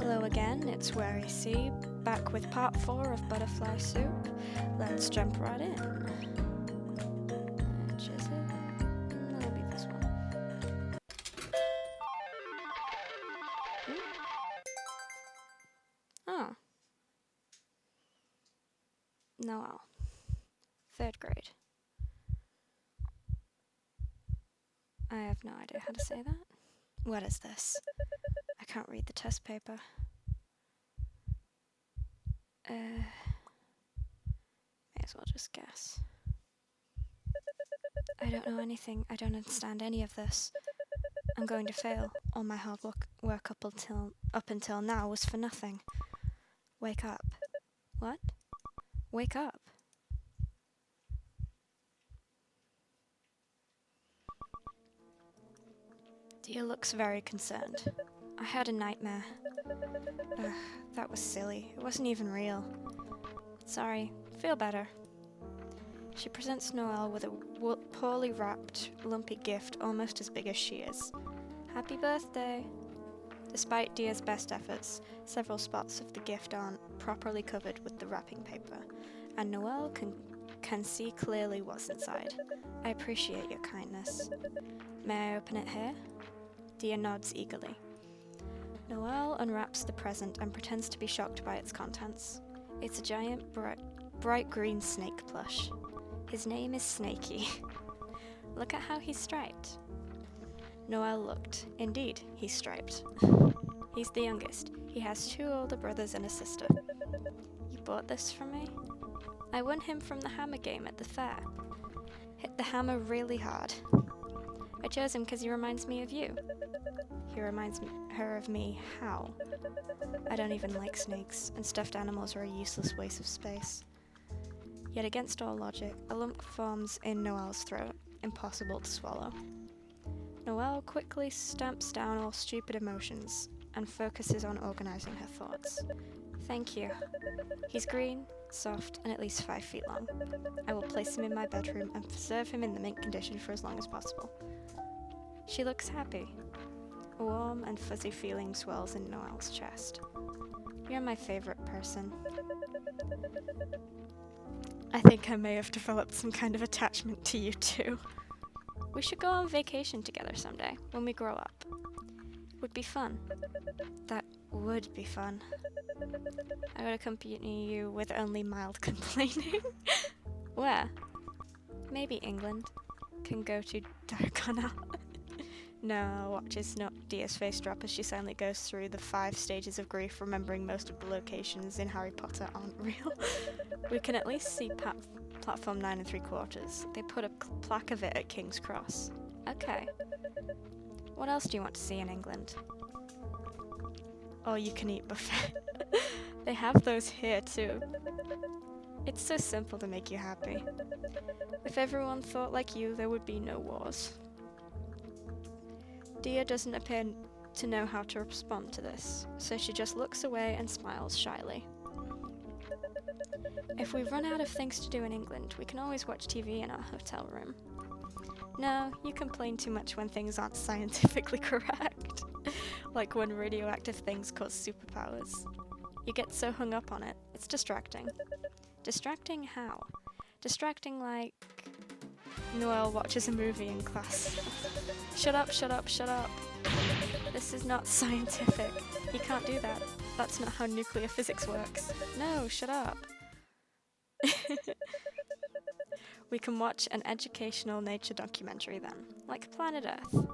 Hello again, it's Where I See, back with part 4 of Butterfly Soup. Let's jump right in. Which is it? That'll be this one. Oh. Noel. 3rd grade. I have no idea how to say that. What is this? I can't read the test paper. May as well just guess. I don't know anything. I don't understand any of this. I'm going to fail. All my hard work up until now was for nothing. Wake up. What? Wake up. Dia looks very concerned. I had a nightmare. Ugh, that was silly. It wasn't even real. Sorry. Feel better. She presents Noel with a poorly wrapped, lumpy gift almost as big as she is. Happy birthday! Despite Dia's best efforts, several spots of the gift aren't properly covered with the wrapping paper, and Noel can see clearly what's inside. I appreciate your kindness. May I open it here? Dia nods eagerly. Noel unwraps the present and pretends to be shocked by its contents. It's a giant, bright green snake plush. His name is Snakey. Look at how he's striped. Noel looked. Indeed, he's striped. He's the youngest. He has 2 older brothers and a sister. You bought this for me? I won him from the hammer game at the fair. Hit the hammer really hard. I chose him because he reminds me of you. He reminds her of me how? I don't even like snakes, and stuffed animals are a useless waste of space. Yet against all logic, a lump forms in Noel's throat, impossible to swallow. Noel quickly stamps down all stupid emotions and focuses on organizing her thoughts. Thank you. He's green, soft, and at least 5 feet long. I will place him in my bedroom and preserve him in the mint condition for as long as possible. She looks happy. A warm and fuzzy feeling swells in Noel's chest. You're my favorite person. I think I may have developed some kind of attachment to you too. We should go on vacation together someday, when we grow up. Would be fun. That would be fun. I would accompany you with only mild complaining. Where? Maybe England. Can go to Darkana. No, watches Dia's face drop as she silently goes through the 5 stages of grief, remembering most of the locations in Harry Potter aren't real. We can at least see platform 9 3/4. They put a plaque of it at King's Cross. Okay. What else do you want to see in England? All-you-can-eat buffet. They have those here too. It's so simple to make you happy. If everyone thought like you, there would be no wars. Dia doesn't appear to know how to respond to this, so she just looks away and smiles shyly. If we run out of things to do in England, we can always watch TV in our hotel room. No, you complain too much when things aren't scientifically correct. Like when radioactive things cause superpowers. You get so hung up on it, it's distracting. Distracting how? Distracting like... Noel watches a movie in class. Shut up, shut up, shut up. This is not scientific. You can't do that. That's not how nuclear physics works. No, shut up. We can watch an educational nature documentary then, like Planet Earth.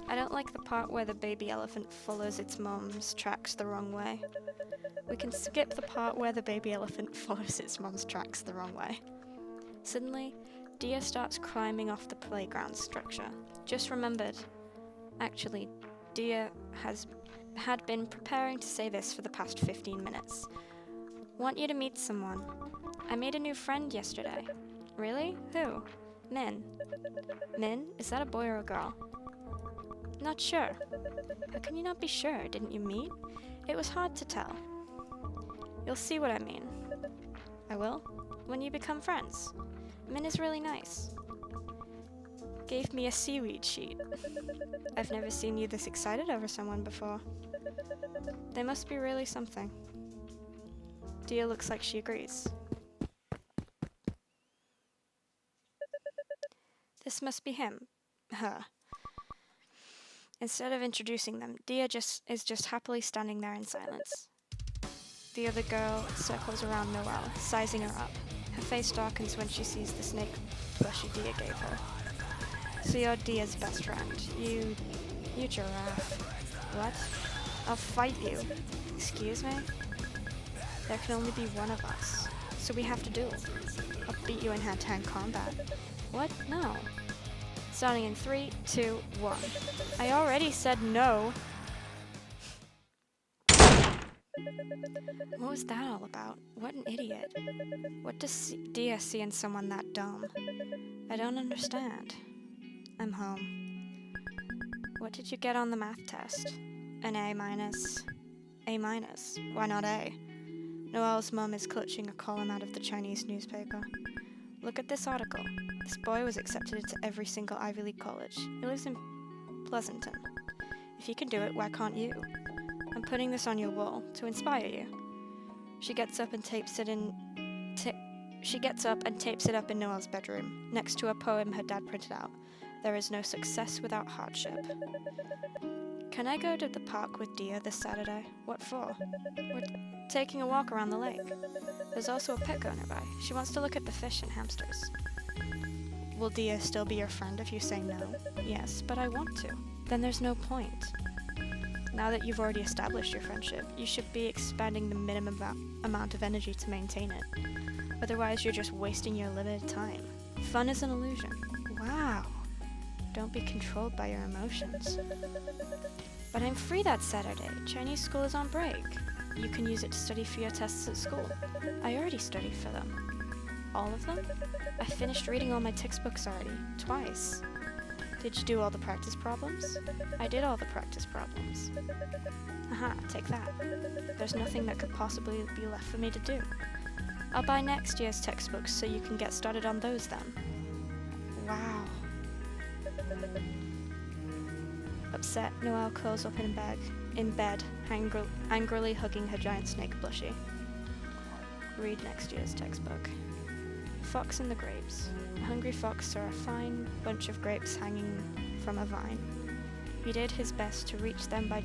I don't like the part where the baby elephant follows its mom's tracks the wrong way. We can skip the part where the baby elephant follows its mom's tracks the wrong way. Suddenly, Dia starts climbing off the playground structure. Just remembered. Actually, Dia had been preparing to say this for the past 15 minutes. Want you to meet someone. I made a new friend yesterday. Really? Who? Min. Min? Is that a boy or a girl? Not sure. How can you not be sure? Didn't you meet? It was hard to tell. You'll see what I mean. I will? When you become friends. Min is really nice. Gave me a seaweed sheet. I've never seen you this excited over someone before. They must be really something. Diya looks like she agrees. This must be him. Her. Instead of introducing them, Diya is just happily standing there in silence. The other girl circles around Noelle, sizing her up. Her face darkens when she sees the snake plushie Diya gave her. So you're Diya's best friend. You giraffe. What? I'll fight you. Excuse me? There can only be one of us. So we have to duel. I'll beat you in hand-to-hand combat. What? No. Starting in 3, 2, 1. I already said no. What was that all about? What an idiot. What does Diya see in someone that dumb? I don't understand. I'm home. What did you get on the math test? An A minus. A minus. Why not A? Noelle's mum is clutching a column out of the Chinese newspaper. Look at this article. This boy was accepted into every single Ivy League college. He lives in Pleasanton. If he can do it, why can't you? I'm putting this on your wall to inspire you. She gets up and tapes it up in Noelle's bedroom, next to a poem her dad printed out. There is no success without hardship. Can I go to the park with Diya this Saturday? What for? We're taking a walk around the lake. There's also a pet girl nearby. She wants to look at the fish and hamsters. Will Diya still be your friend if you say no? Yes, but I want to. Then there's no point. Now that you've already established your friendship, you should be expending the minimum amount of energy to maintain it. Otherwise, you're just wasting your limited time. Fun is an illusion. Wow. Don't be controlled by your emotions. But I'm free that Saturday. Chinese school is on break. You can use it to study for your tests at school. I already studied for them. All of them? I finished reading all my textbooks already. Twice. Did you do all the practice problems? I did all the practice problems. Aha, take that. There's nothing that could possibly be left for me to do. I'll buy next year's textbooks so you can get started on those then. Wow. Upset, Noelle curls up in bed, angrily hugging her giant snake plushie. Read next year's textbook. Fox and the Grapes. A hungry fox saw a fine bunch of grapes hanging from a vine. He did his best to reach them by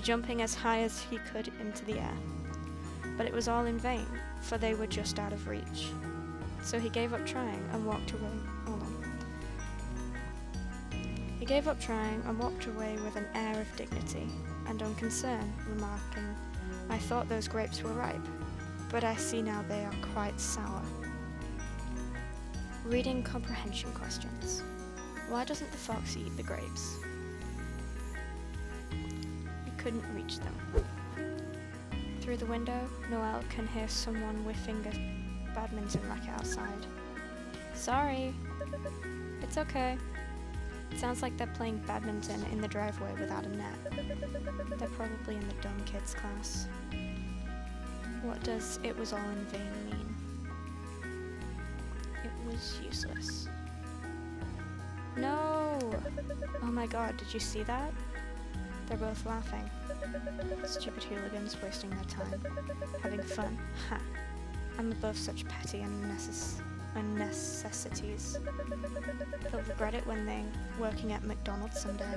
jumping as high as he could into the air. But it was all in vain, for they were just out of reach. So he gave up trying and walked away. He gave up trying and walked away with an air of dignity and unconcern, remarking, I thought those grapes were ripe, but I see now they are quite sour. Reading comprehension questions. Why doesn't the fox eat the grapes? He couldn't reach them. Through the window, Noelle can hear someone whiffing a badminton racket outside. Sorry. It's okay. It sounds like they're playing badminton in the driveway without a net. They're probably in the dumb kids class. What does "it was all in vain" mean? It was useless. No! Oh my god, did you see that? They're both laughing. Stupid hooligans wasting their time. Having fun. Ha! I'm above such petty unnecessities. They'll regret it when they're working at McDonald's someday.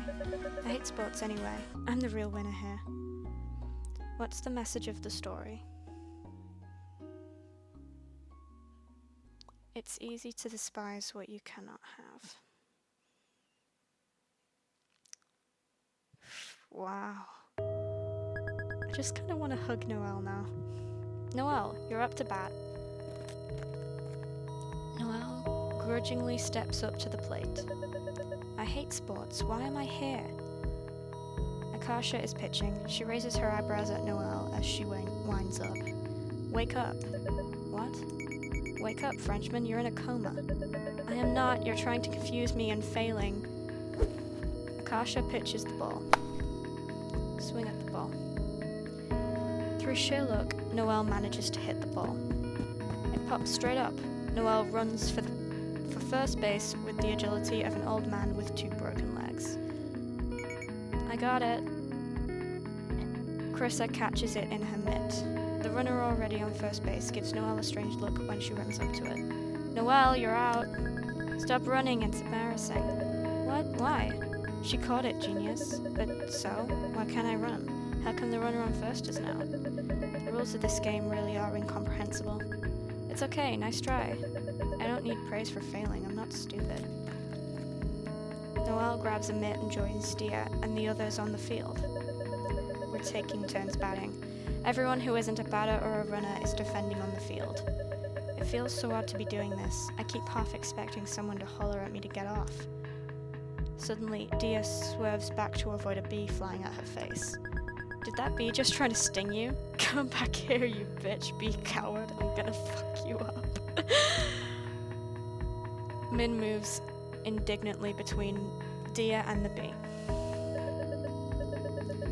I hate sports anyway. I'm the real winner here. What's the message of the story? It's easy to despise what you cannot have. Wow. I just kind of want to hug Noelle now. Noelle, you're up to bat. Noelle grudgingly steps up to the plate. I hate sports. Why am I here? Akasha is pitching. She raises her eyebrows at Noelle as she winds up. Wake up. What? Wake up, Frenchman. You're in a coma. I am not. You're trying to confuse me and failing. Akasha pitches the ball. Swing at the ball. Through sheer luck, Noelle manages to hit the ball. It pops straight up. Noelle runs for first base with the agility of an old man with 2 broken legs. I got it. Carissa catches it in her mitt. The runner already on first base gives Noelle a strange look when she runs up to it. Noelle, you're out. Stop running, it's embarrassing. What? Why? She caught it, genius. But so? Why can't I run? How come the runner on first isn't out? The rules of this game really are incomprehensible. It's okay, nice try. I don't need praise for failing, I'm not stupid. Noelle grabs a mitt and joins Diya and the others on the field. We're taking turns batting. Everyone who isn't a batter or a runner is defending on the field. It feels so odd to be doing this. I keep half expecting someone to holler at me to get off. Suddenly, Diya swerves back to avoid a bee flying at her face. Did that bee just try to sting you? Come back here, you bitch, bee coward. I'm gonna fuck you up. Min moves indignantly between Diya and the bee.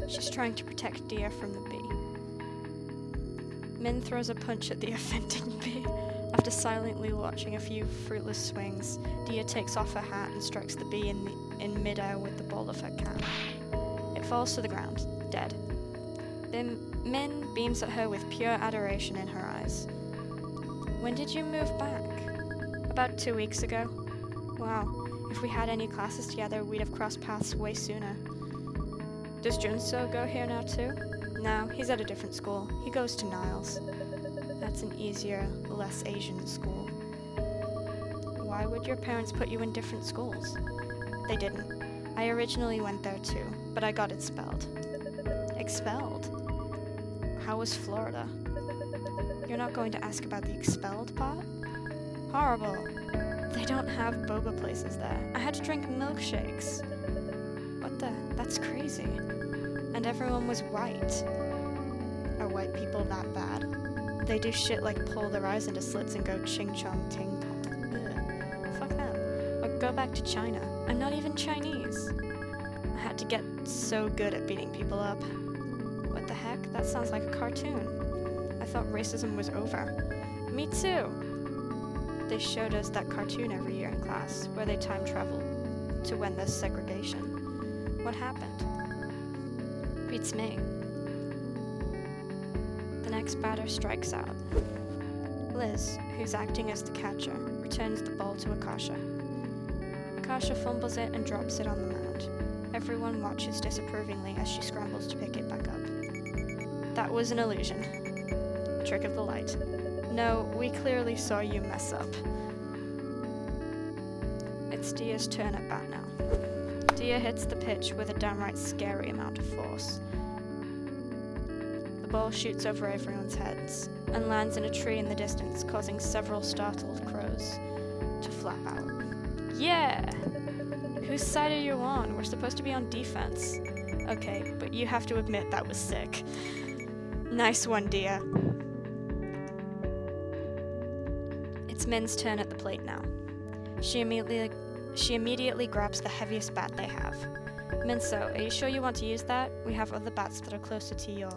She's trying to protect Diya from the bee. Min throws a punch at the offending bee. After silently watching a few fruitless swings, Diya takes off her hat and strikes the bee in midair with the ball of her cap. It falls to the ground, dead. Min beams at her with pure adoration in her eyes. When did you move back? About 2 weeks ago. Wow, if we had any classes together, we'd have crossed paths way sooner. Does Junso go here now too? No, he's at a different school. He goes to Niles. That's an easier, less Asian school. Why would your parents put you in different schools? They didn't. I originally went there too, but I got expelled. Expelled? How was Florida? You're not going to ask about the expelled part? Horrible. They don't have boba places there. I had to drink milkshakes. What the? That's crazy. And everyone was white. Are white people that bad? They do shit like pull their eyes into slits and go ching chong ting tong. Ugh. Fuck them. Or go back to China. I'm not even Chinese. I had to get so good at beating people up. What the heck? That sounds like a cartoon. I thought racism was over. Me too. They showed us that cartoon every year in class, where they time travel to when there's segregation. What happened? Beats me. The next batter strikes out. Liz, who's acting as the catcher, returns the ball to Akasha. Akasha fumbles it and drops it on the mound. Everyone watches disapprovingly as she scrambles to pick it back up. That was an illusion. Trick of the light. No, we clearly saw you mess up. It's Diya's turn at bat now. Diya hits the pitch with a downright scary amount of force. The ball shoots over everyone's heads and lands in a tree in the distance, causing several startled crows to flap out. Yeah! Whose side are you on? We're supposed to be on defense. Okay, but you have to admit that was sick. Nice one, Diya. It's Min's turn at the plate now. She immediately grabs the heaviest bat they have. Min-Seo, are you sure you want to use that? We have other bats that are closer to your...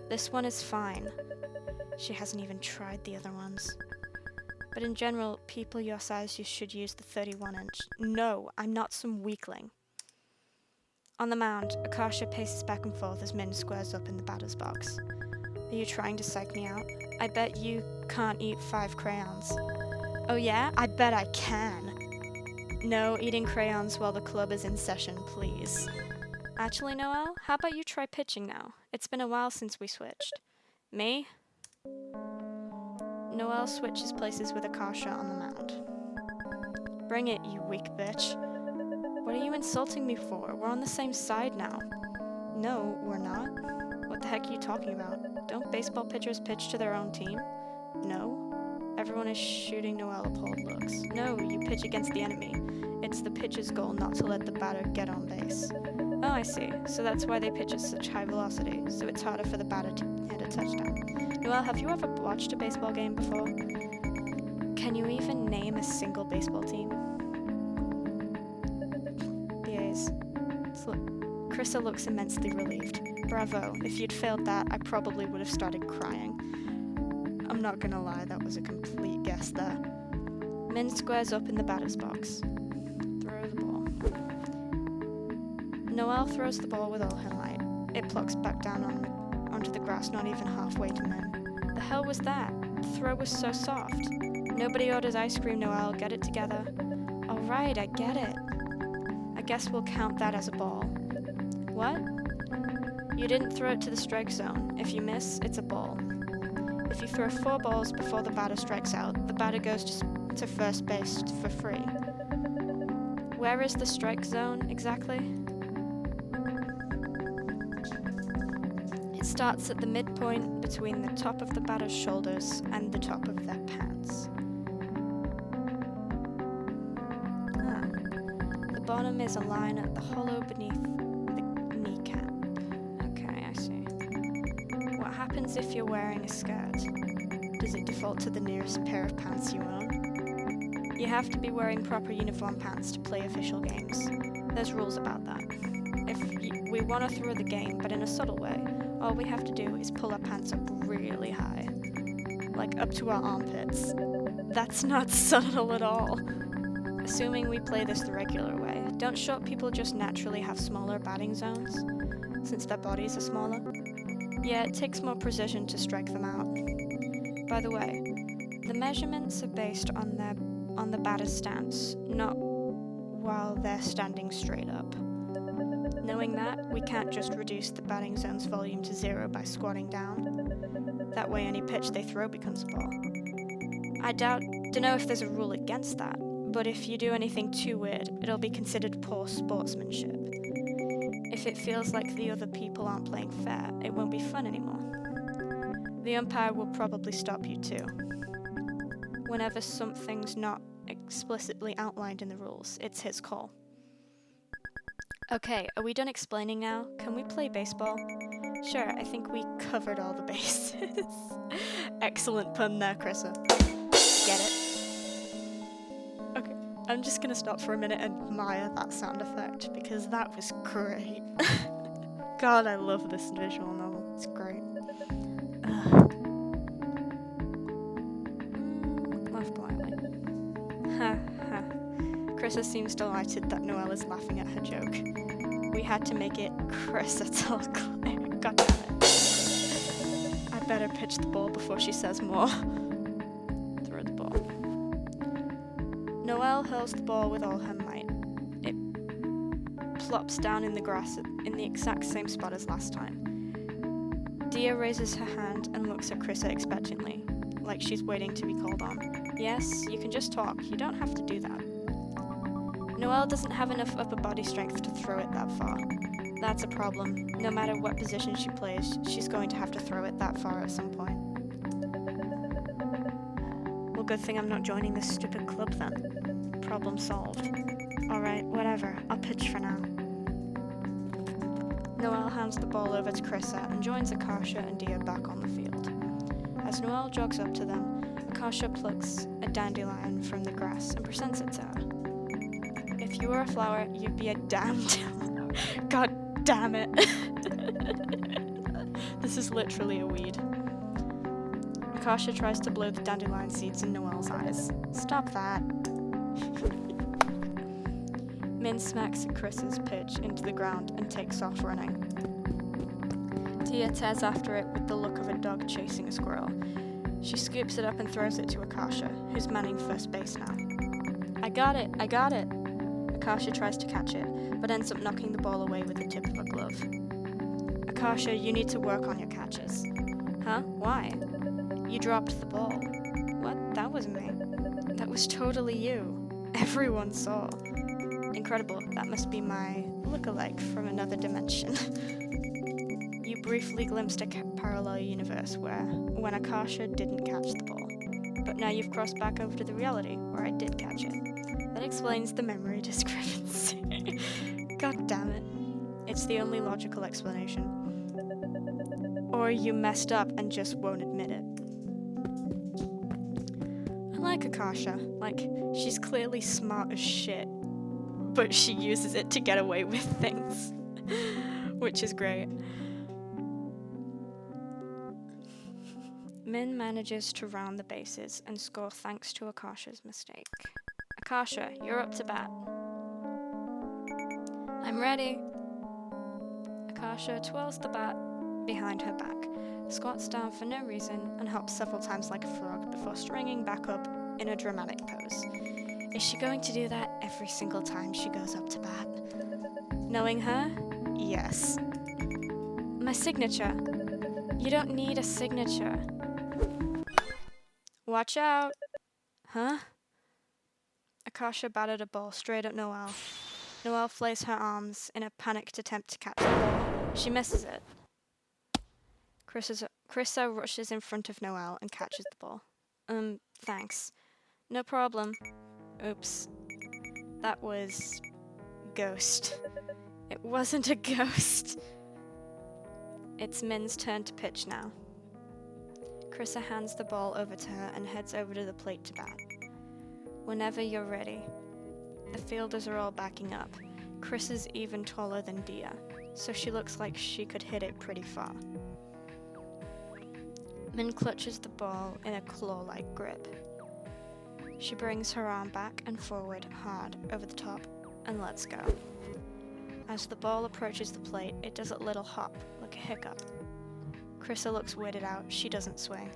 This one is fine. She hasn't even tried the other ones. But in general, people your size should use the 31-inch. No, I'm not some weakling. On the mound, Akasha paces back and forth as Min squares up in the batter's box. Are you trying to psych me out? I bet you can't eat 5 crayons. Oh yeah? I bet I can. No eating crayons while the club is in session, please. Actually, Noelle, how about you try pitching now? It's been a while since we switched. Me? Noelle switches places with Akasha on the mound. Bring it, you weak bitch. What are you insulting me for? We're on the same side now. No, we're not. What the heck are you talking about? Don't baseball pitchers pitch to their own team? No. Everyone is shooting Noelle appalled looks. No, you pitch against the enemy. It's the pitcher's goal not to let the batter get on base. Oh, I see. So that's why they pitch at such high velocity, so it's harder for the batter to hit a touchdown. Noelle, have you ever watched a baseball game before? Can you even name a single baseball team? BAs. Carissa looks immensely relieved. Bravo. If you'd failed that, I probably would have started crying. I'm not gonna lie, that was a complete guess there. Min squares up in the batter's box. Throw the ball. Noelle throws the ball with all her might. It plucks back down on onto the grass not even halfway to Min. The hell was that? The throw was so soft. Nobody orders ice cream, Noelle. Get it together. Alright, I get it. I guess we'll count that as a ball. What? You didn't throw it to the strike zone. If you miss, it's a ball. If you throw 4 balls before the batter strikes out, the batter goes to first base for free. Where is the strike zone exactly? It starts at the midpoint between the top of the batter's shoulders and the top of their pants. The bottom is a line at the hollow beneath the kneecap. Okay, I see. What happens if you're wearing a skirt? Does it default to the nearest pair of pants you own? You have to be wearing proper uniform pants to play official games. There's rules about that. If we want to throw the game, but in a subtle way, all we have to do is pull our pants up really high. Like up to our armpits. That's not subtle at all. Assuming we play this the regular way, don't short people just naturally have smaller batting zones, since their bodies are smaller? Yeah, it takes more precision to strike them out. By the way, the measurements are based on the batter's stance, not while they're standing straight up. Knowing that, we can't just reduce the batting zone's volume to 0 by squatting down. That way any pitch they throw becomes a ball. I don't know if there's a rule against that, but if you do anything too weird, it'll be considered poor sportsmanship. If it feels like the other people aren't playing fair, it won't be fun anymore. The umpire will probably stop you too. Whenever something's not explicitly outlined in the rules, it's his call. Okay, are we done explaining now? Can we play baseball? Sure, I think we covered all the bases. Excellent pun there, Chrissa. Get it? Okay, I'm just gonna stop for a minute and admire that sound effect, because that was great. God, I love this visual novel. It's great. Love politely. Ha ha. Chrissa seems delighted that Noelle is laughing at her joke. We had to make it Chrissa tell Claire. God damn it. I better pitch the ball before she says more. Throw the ball. Noelle hurls the ball with all her might. It plops down in the grass in the exact same spot as last time. Diya raises her hand and looks at Chrissa expectantly, like she's waiting to be called on. Yes, you can just talk. You don't have to do that. Noelle doesn't have enough upper body strength to throw it that far. That's a problem. No matter what position she plays, she's going to have to throw it that far at some point. Well, good thing I'm not joining this stupid club then. Problem solved. Alright, whatever. I'll pitch for now. Noelle hands the ball over to Chrissa and joins Akasha and Diya back on the field. As Noelle jogs up to them, Akasha plucks a dandelion from the grass and presents it to her. If you were a flower, you'd be a damned... God damn it. This is literally a weed. Akasha tries to blow the dandelion seeds in Noelle's eyes. Stop that. Min smacks Chris's pitch into the ground and takes off running. Diya tears after it with the look of a dog chasing a squirrel. She scoops it up and throws it to Akasha, who's manning first base now. I got it! I got it! Akasha tries to catch it, but ends up knocking the ball away with the tip of her glove. Akasha, you need to work on your catches. Huh? Why? You dropped the ball. What? That wasn't me. That was totally you. Everyone saw. Incredible. That must be my look-alike from another dimension. You briefly glimpsed a parallel universe when Akasha didn't catch the ball. But now you've crossed back over to the reality where I did catch it. That explains the memory discrepancy. God damn it. It's the only logical explanation. Or you messed up and just won't admit it. I like Akasha. Like, she's clearly smart as shit, but she uses it to get away with things. Which is great. Min manages to round the bases and score thanks to Akasha's mistake. Akasha, you're up to bat. I'm ready. Akasha twirls the bat behind her back, squats down for no reason, and hops several times like a frog before springing back up in a dramatic pose. Is she going to do that every single time she goes up to bat? Knowing her? Yes. My signature. You don't need a signature. Watch out! Huh? Akasha batted a ball straight at Noelle. Noelle flails her arms in a panicked attempt to catch the ball. She misses it. Krissa rushes in front of Noelle and catches the ball. Thanks. No problem. Oops. That was... ghost. It wasn't a ghost. It's Min's turn to pitch now. Krissa hands the ball over to her and heads over to the plate to bat. Whenever you're ready. The fielders are all backing up. Krissa's even taller than Diya, so she looks like she could hit it pretty far. Min clutches the ball in a claw-like grip. She brings her arm back and forward hard over the top and lets go. As the ball approaches the plate, it does a little hop, like a hiccup. Krissa looks weirded out. She doesn't swing.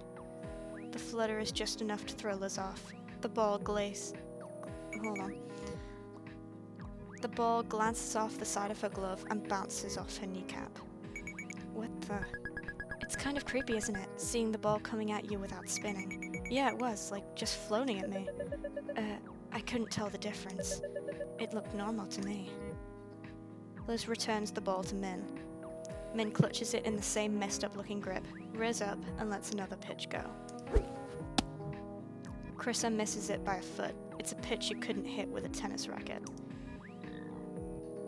The flutter is just enough to throw Liz off. The ball glances off the side of her glove and bounces off her kneecap. What the? It's kind of creepy, isn't it? Seeing the ball coming at you without spinning. Yeah, it was, like, just floating at me. I couldn't tell the difference. It looked normal to me. Liz returns the ball to Min. Min clutches it in the same messed up looking grip, rears up, and lets another pitch go. Krissa misses it by a foot. It's a pitch you couldn't hit with a tennis racket.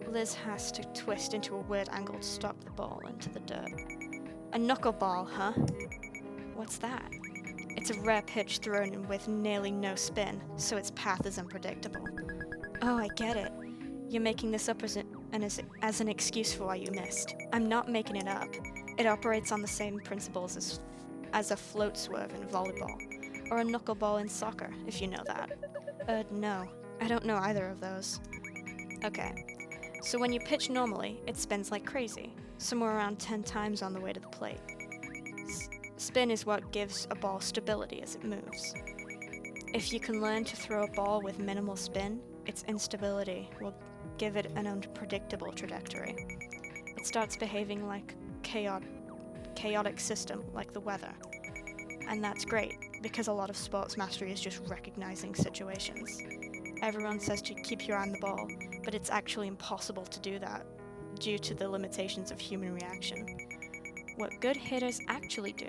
Liz has to twist into a weird angle to stop the ball into the dirt. A knuckleball, huh? What's that? It's a rare pitch thrown in with nearly no spin, so its path is unpredictable. Oh, I get it. You're making this up as an excuse for why you missed. I'm not making it up. It operates on the same principles as a float swerve in volleyball, or a knuckleball in soccer, if you know that. No, I don't know either of those. Okay, so when you pitch normally, it spins like crazy, somewhere around 10 times on the way to the plate. Spin is what gives a ball stability as it moves. If you can learn to throw a ball with minimal spin, its instability will give it an unpredictable trajectory. It starts behaving like a chaotic system, like the weather. And that's great, because a lot of sports mastery is just recognizing situations. Everyone says to keep your eye on the ball, but it's actually impossible to do that, due to the limitations of human reaction. What good hitters actually do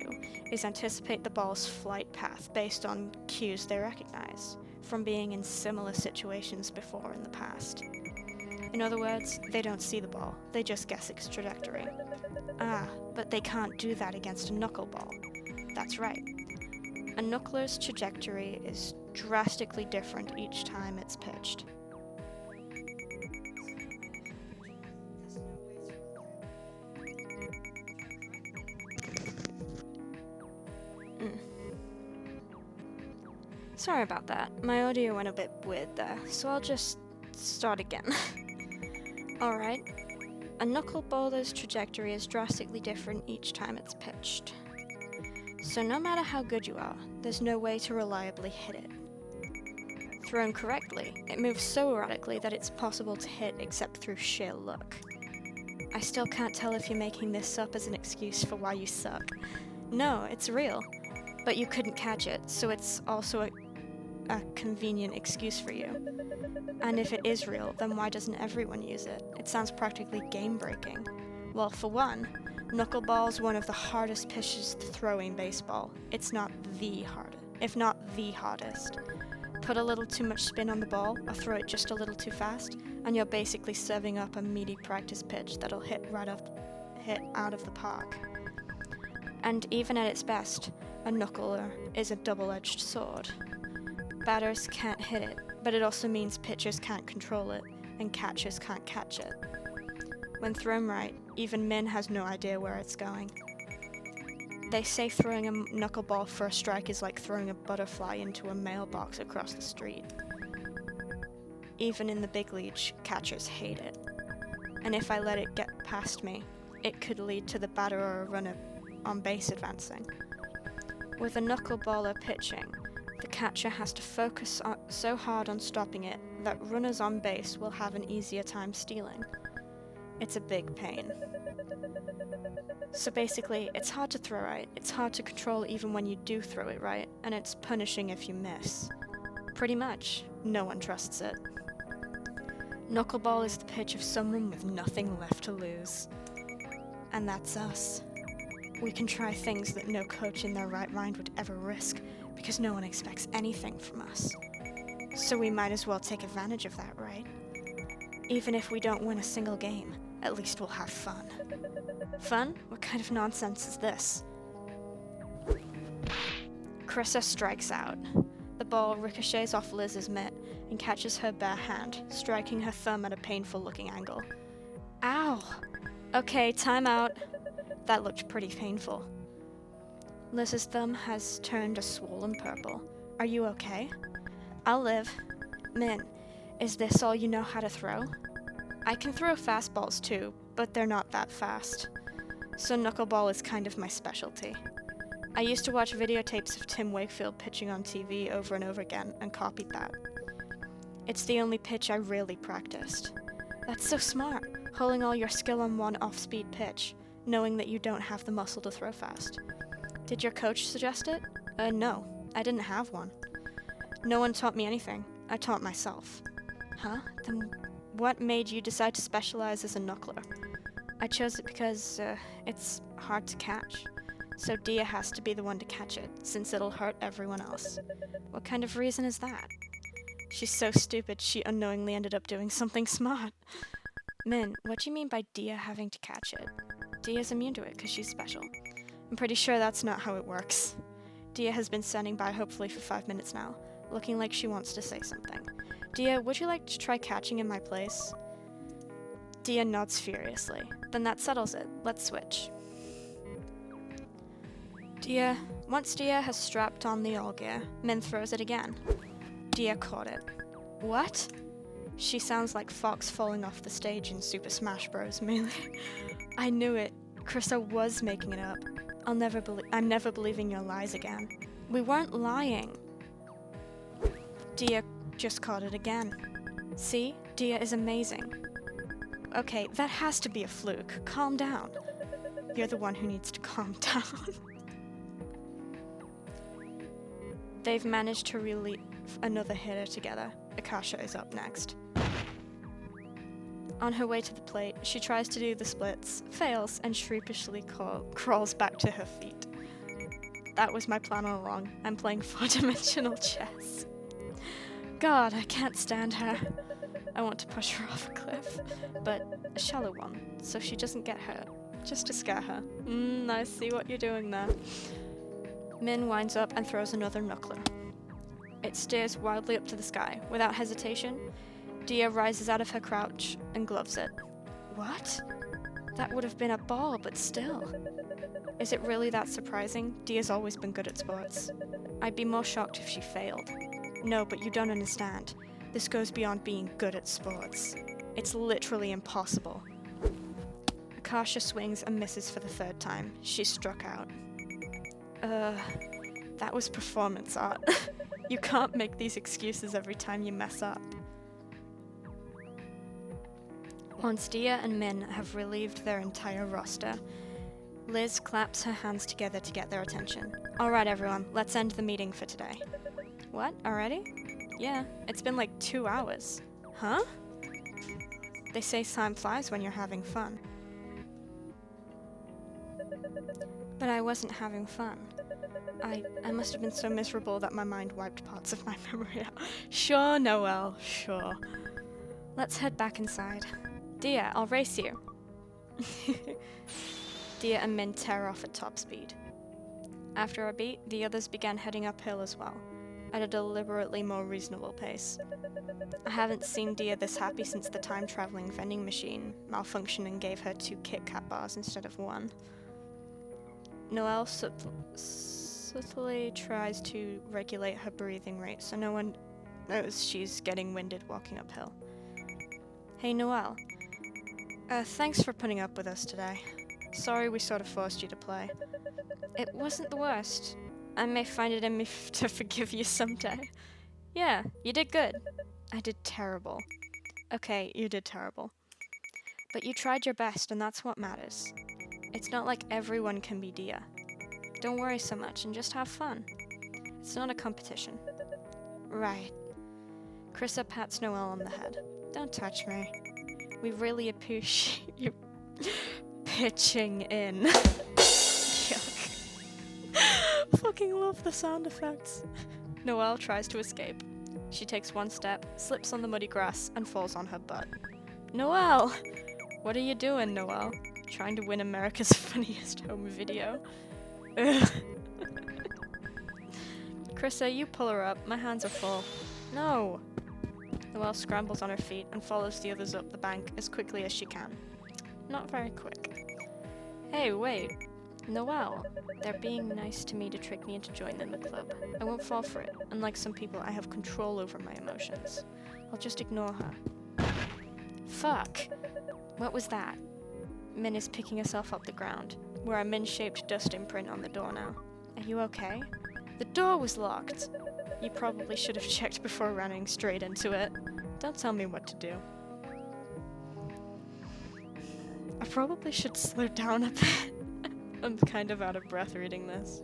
is anticipate the ball's flight path based on cues they recognize from being in similar situations before in the past. In other words, they don't see the ball, they just guess its trajectory. Ah, but they can't do that against a knuckleball. That's right. A knuckler's trajectory is drastically different each time it's pitched. Sorry about that. My audio went a bit weird there, so I'll just start again. Alright. A knuckleballer's trajectory is drastically different each time it's pitched. So no matter how good you are, there's no way to reliably hit it. Thrown correctly, it moves so erratically that it's possible to hit except through sheer luck. I still can't tell if you're making this up as an excuse for why you suck. No, it's real. But you couldn't catch it, so it's also a convenient excuse for you. And if it is real, then why doesn't everyone use it? It sounds practically game-breaking. Well, for one, knuckleball's one of the hardest pitches to throw in baseball. It's not the hardest, if not the hardest. Put a little too much spin on the ball, or throw it just a little too fast, and you're basically serving up a meaty practice pitch that'll hit out of the park. And even at its best, a knuckler is a double-edged sword. Batters can't hit it, but it also means pitchers can't control it, and catchers can't catch it. When thrown right, even Min has no idea where it's going. They say throwing a knuckleball for a strike is like throwing a butterfly into a mailbox across the street. Even in the big leagues, catchers hate it. And if I let it get past me, it could lead to the batter or a runner on base advancing. With a knuckleballer pitching, the catcher has to focus so hard on stopping it that runners on base will have an easier time stealing. It's a big pain. So basically, it's hard to throw right, it's hard to control even when you do throw it right, and it's punishing if you miss. Pretty much, no one trusts it. Knuckleball is the pitch of someone with nothing left to lose. And that's us. We can try things that no coach in their right mind would ever risk, because no one expects anything from us. So we might as well take advantage of that, right? Even if we don't win a single game, at least we'll have fun. Fun? What kind of nonsense is this? Krista strikes out. The ball ricochets off Liz's mitt and catches her bare hand, striking her thumb at a painful-looking angle. Ow! Okay, time out. That looked pretty painful. Liz's thumb has turned a swollen purple. Are you okay? I'll live. Min, is this all you know how to throw? I can throw fastballs too, but they're not that fast. So knuckleball is kind of my specialty. I used to watch videotapes of Tim Wakefield pitching on TV over and over again and copied that. It's the only pitch I really practiced. That's so smart, holding all your skill on one off-speed pitch, knowing that you don't have the muscle to throw fast. Did your coach suggest it? No, I didn't have one. No one taught me anything. I taught myself. Huh? Then what made you decide to specialize as a knuckler? I chose it because, it's hard to catch. So Diya has to be the one to catch it, since it'll hurt everyone else. What kind of reason is that? She's so stupid she unknowingly ended up doing something smart. Min, what do you mean by Diya having to catch it? Diya's immune to it because she's special. I'm pretty sure that's not how it works. Diya has been standing by hopefully for 5 minutes now, looking like she wants to say something. Diya, would you like to try catching in my place? Diya nods furiously. Then that settles it. Let's switch. Once Diya has strapped on the all gear, Min throws it again. Diya caught it. What? She sounds like Fox falling off the stage in Super Smash Bros. Melee. I knew it. Krista was making it up. I'm never believing your lies again. We weren't lying. Diya just caught it again. See? Diya is amazing. Okay, that has to be a fluke. Calm down. You're the one who needs to calm down. They've managed to relieve another hitter together. Akasha is up next. On her way to the plate, she tries to do the splits, fails, and sheepishly crawls back to her feet. That was my plan all along. I'm playing 4-dimensional chess. God, I can't stand her. I want to push her off a cliff, but a shallow one, so she doesn't get hurt, just to scare her. I see what you're doing there. Min winds up and throws another knuckler. It stares wildly up to the sky. Without hesitation, Diya rises out of her crouch and gloves it. What? That would have been a ball, but still. Is it really that surprising? Diya's always been good at sports. I'd be more shocked if she failed. No, but you don't understand. This goes beyond being good at sports. It's literally impossible. Akasha swings and misses for the 3rd time. She's struck out. That was performance art. You can't make these excuses every time you mess up. Once Diya and Min have relieved their entire roster, Liz claps her hands together to get their attention. Alright everyone, let's end the meeting for today. What? Already? Yeah, it's been like 2 hours. Huh? They say time flies when you're having fun. But I wasn't having fun. I must have been so miserable that my mind wiped parts of my memory out. Sure, Noelle, sure. Let's head back inside. Diya, I'll race you. Diya and Min tear off at top speed. After a beat, the others began heading uphill as well, at a deliberately more reasonable pace. I haven't seen Diya this happy since the time-traveling vending machine malfunctioned and gave her 2 Kit Kat bars instead of 1. Noelle subtly tries to regulate her breathing rate so no one knows she's getting winded walking uphill. Hey Noelle, thanks for putting up with us today. Sorry we sort of forced you to play. It wasn't the worst. I may find it in me to forgive you someday. Yeah, you did good. I did terrible. Okay, you did terrible. But you tried your best, and that's what matters. It's not like everyone can be Diya. Don't worry so much and just have fun. It's not a competition. Right. Krissa pats Noelle on the head. Don't touch me. We really appreciate you pitching in. Yuck. Fucking love the sound effects. Noelle tries to escape. She takes one step, slips on the muddy grass, and falls on her butt. Noelle! What are you doing, Noelle? Trying to win America's Funniest Home Video? Ugh. Krissa, you pull her up. My hands are full. No! Noelle scrambles on her feet and follows the others up the bank as quickly as she can. Not very quick. Hey, wait. Noelle, they're being nice to me to trick me into joining the club. I won't fall for it. Unlike some people, I have control over my emotions. I'll just ignore her. Fuck! What was that? Min is picking herself up the ground. We're a min-shaped dust imprint on the door now. Are you okay? The door was locked! You probably should have checked before running straight into it. Don't tell me what to do. I probably should slow down a bit. I'm kind of out of breath reading this.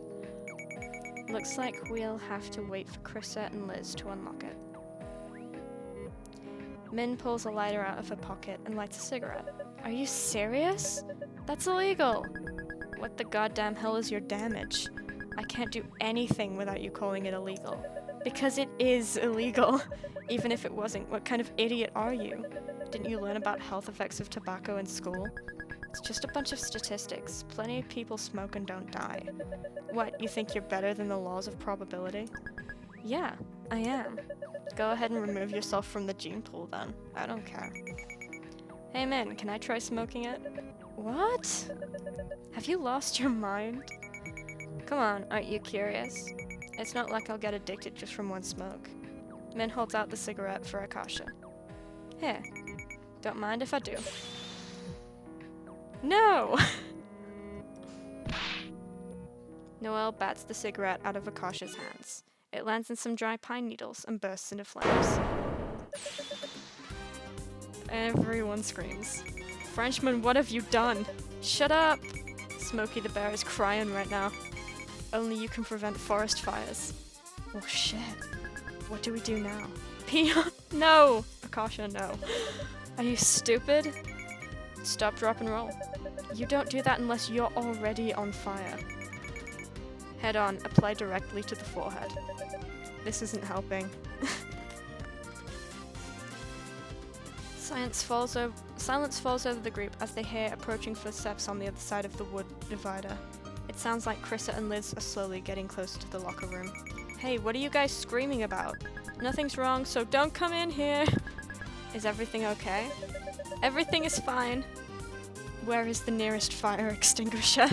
Looks like we'll have to wait for Krissa and Liz to unlock it. Min pulls a lighter out of her pocket and lights a cigarette. Are you serious? That's illegal! What the goddamn hell is your damage? I can't do anything without you calling it illegal. Because it is illegal. Even if it wasn't, what kind of idiot are you? Didn't you learn about health effects of tobacco in school? It's just a bunch of statistics. Plenty of people smoke and don't die. What, you think you're better than the laws of probability? Yeah, I am. Go ahead and remove yourself from the gene pool then. I don't care. Hey Min, can I try smoking it? What? Have you lost your mind? Come on, aren't you curious? It's not like I'll get addicted just from one smoke. Min holds out the cigarette for Akasha. Here, don't mind if I do. No! Noelle bats the cigarette out of Akasha's hands. It lands in some dry pine needles and bursts into flames. Everyone screams. Frenchman, what have you done? Shut up! Smokey the Bear is crying right now. Only you can prevent forest fires. Oh shit. What do we do now? Peon? No! Akasha, no. Are you stupid? Stop, drop, and roll. You don't do that unless you're already on fire. Head on, apply directly to the forehead. This isn't helping. Silence falls over the group as they hear approaching footsteps on the other side of the wood divider. It sounds like Krissa and Liz are slowly getting closer to the locker room. Hey, what are you guys screaming about? Nothing's wrong, so don't come in here! Is everything okay? Everything is fine. Where is the nearest fire extinguisher?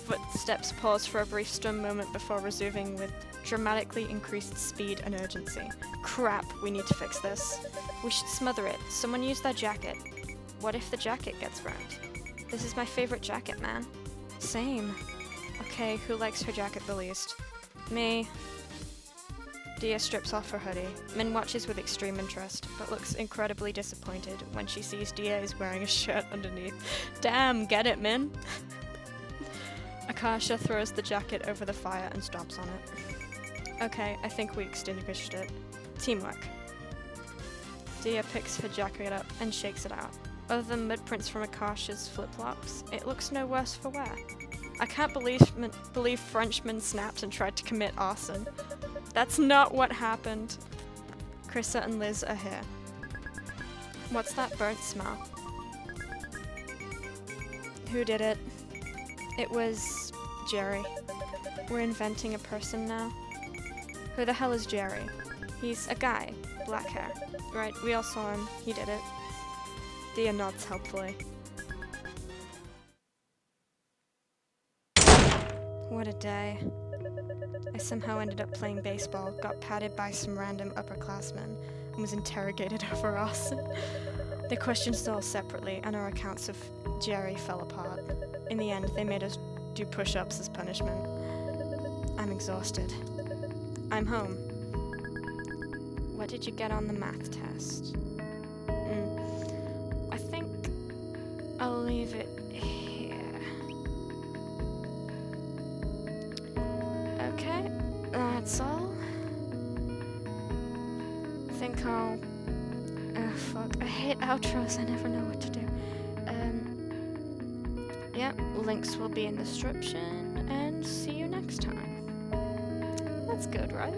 Footsteps pause for a brief stun moment before resuming with dramatically increased speed and urgency. Crap, we need to fix this. We should smother it. Someone use their jacket. What if the jacket gets burned? This is my favorite jacket, man. Same. Okay, who likes her jacket the least? Me. Diya strips off her hoodie. Min watches with extreme interest, but looks incredibly disappointed when she sees Diya is wearing a shirt underneath. Damn, get it, Min? Akasha throws the jacket over the fire and stomps on it. Okay, I think we extinguished it. Teamwork. Diya picks her jacket up and shakes it out. Other than mud prints from Akasha's flip-flops, it looks no worse for wear. I can't believe Frenchman snapped and tried to commit arson. That's not what happened. Krissa and Liz are here. What's that burnt smell? Who did it? It was Jerry. We're inventing a person now. Who the hell is Jerry? He's a guy. Black hair. Right, we all saw him. He did it. Diya nods helpfully. What a day. I somehow ended up playing baseball, got patted by some random upperclassmen, and was interrogated over arson. They questioned us all separately, and our accounts of Jerry fell apart. In the end, they made us do push-ups as punishment. I'm exhausted. I'm home. What did you get on the math test? I think I'll leave it here. Okay, that's all. I think I'll... Oh fuck, I hate outros, I never know what to do. Yeah, links will be in the description, and see you next time. That's good, right?